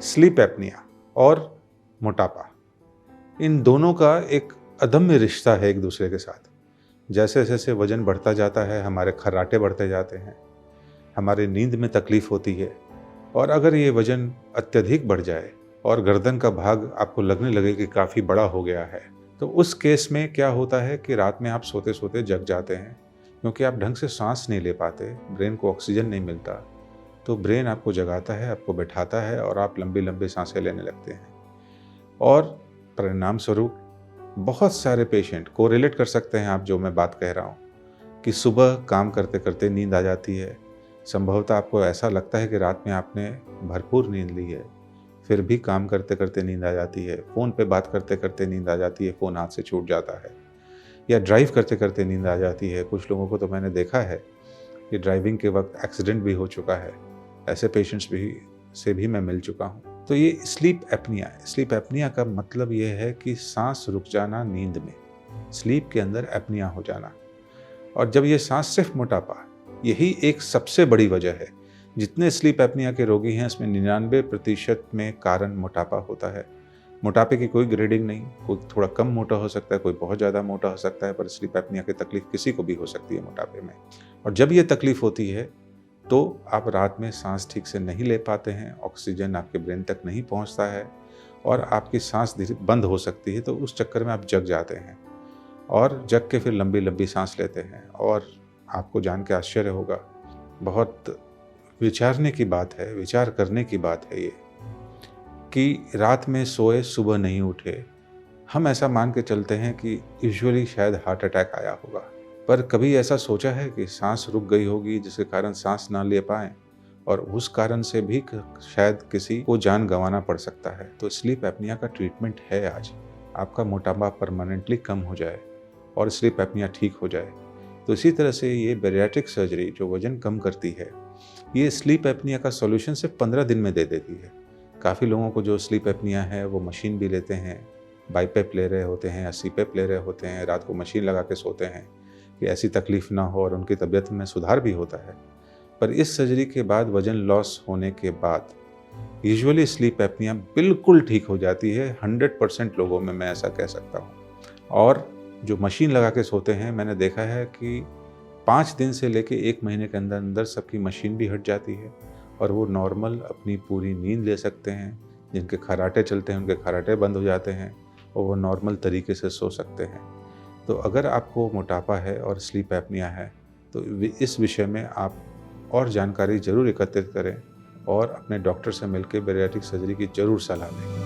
Sleep apnoea और मोटापा, इन दोनों का एक अदम्य रिश्ता है एक दूसरे के साथ। जैसे जैसे वजन बढ़ता जाता है, हमारे खर्राटे बढ़ते जाते हैं, हमारी नींद में तकलीफ होती है, और अगर ये वजन अत्यधिक बढ़ जाए और गर्दन का भाग आपको लगने लगे कि काफ़ी बड़ा हो गया है, तो उस केस में क्या होता है कि रात में आप सोते सोते जग जाते हैं, क्योंकि आप ढंग से सांस नहीं ले पाते, ब्रेन को ऑक्सीजन नहीं मिलता, तो ब्रेन आपको जगाता है, आपको बैठाता है और आप लंबी लंबी सांसें लेने लगते हैं। और परिणाम स्वरूप बहुत सारे पेशेंट कोरिलेट कर सकते हैं आप जो मैं बात कह रहा हूँ, कि सुबह काम करते करते नींद आ जाती है। संभवतः आपको ऐसा लगता है कि रात में आपने भरपूर नींद ली है, फिर भी काम करते करते नींद आ जाती है। फ़ोन पे बात करते करते नींद आ जाती है, फ़ोन हाथ से छूट जाता है, या ड्राइव करते करते नींद आ जाती है। कुछ लोगों को तो मैंने देखा है कि ड्राइविंग के वक्त एक्सीडेंट भी हो चुका है। ऐसे पेशेंट्स से भी मैं मिल चुका हूँ। तो ये स्लीप एपनिया है। स्लीप एपनिया का मतलब ये है कि सांस रुक जाना नींद में, स्लीप के अंदर एपनिया हो जाना। और जब ये सांस सिर्फ मोटापा, यही एक सबसे बड़ी वजह है। जितने स्लीप एपनिया के रोगी हैं, इसमें 99% में कारण मोटापा होता है। मोटापे की कोई ग्रेडिंग नहीं, कोई थोड़ा कम मोटा हो सकता है, कोई बहुत ज़्यादा मोटा हो सकता है, पर स्लीप एपनिया की तकलीफ किसी को भी हो सकती है मोटापे में। और जब ये तकलीफ होती है तो आप रात में सांस ठीक से नहीं ले पाते हैं, ऑक्सीजन आपके ब्रेन तक नहीं पहुंचता है, और आपकी सांस धीरे बंद हो सकती है। तो उस चक्कर में आप जग जाते हैं और जग के फिर लंबी लंबी सांस लेते हैं। और आपको जान के आश्चर्य होगा, बहुत विचारने की बात है, विचार करने की बात है ये, कि रात में सोए सुबह नहीं उठे। हम ऐसा मान के चलते हैं कि यूजुअली शायद हार्ट अटैक आया होगा, पर कभी ऐसा सोचा है कि सांस रुक गई होगी जिसके कारण सांस ना ले पाएं, और उस कारण से भी शायद किसी को जान गंवाना पड़ सकता है। तो स्लीप एपनिया का ट्रीटमेंट है आज, आपका मोटापा परमानेंटली कम हो जाए और स्लीप एपनिया ठीक हो जाए। तो इसी तरह से ये बैरिएट्रिक सर्जरी जो वजन कम करती है, ये स्लीप एपनिया का सॉल्यूशन सिर्फ 15 दिन में दे देती है। काफ़ी लोगों को जो स्लीप एपनिया है वो मशीन भी लेते हैं, बाईपेप ले रहे होते हैं या सीपेप ले रहे होते हैं, रात को मशीन लगा के सोते हैं कि ऐसी तकलीफ़ ना हो, और उनकी तबीयत में सुधार भी होता है। पर इस सर्जरी के बाद, वज़न लॉस होने के बाद, यूजुअली स्लीप एपनिया बिल्कुल ठीक हो जाती है। 100% लोगों में मैं ऐसा कह सकता हूँ। और जो मशीन लगा के सोते हैं, मैंने देखा है कि 5 दिन से लेके 1 महीने के अंदर अंदर सबकी मशीन भी हट जाती है और वो नॉर्मल अपनी पूरी नींद ले सकते हैं। जिनके खर्राटे चलते हैं उनके खर्राटे बंद हो जाते हैं और वो नॉर्मल तरीके से सो सकते हैं। तो अगर आपको मोटापा है और स्लीप एपनिया है, तो इस विषय में आप और जानकारी ज़रूर एकत्रित करें और अपने डॉक्टर से मिलकर बैरिएट्रिक सर्जरी की ज़रूर सलाह लें।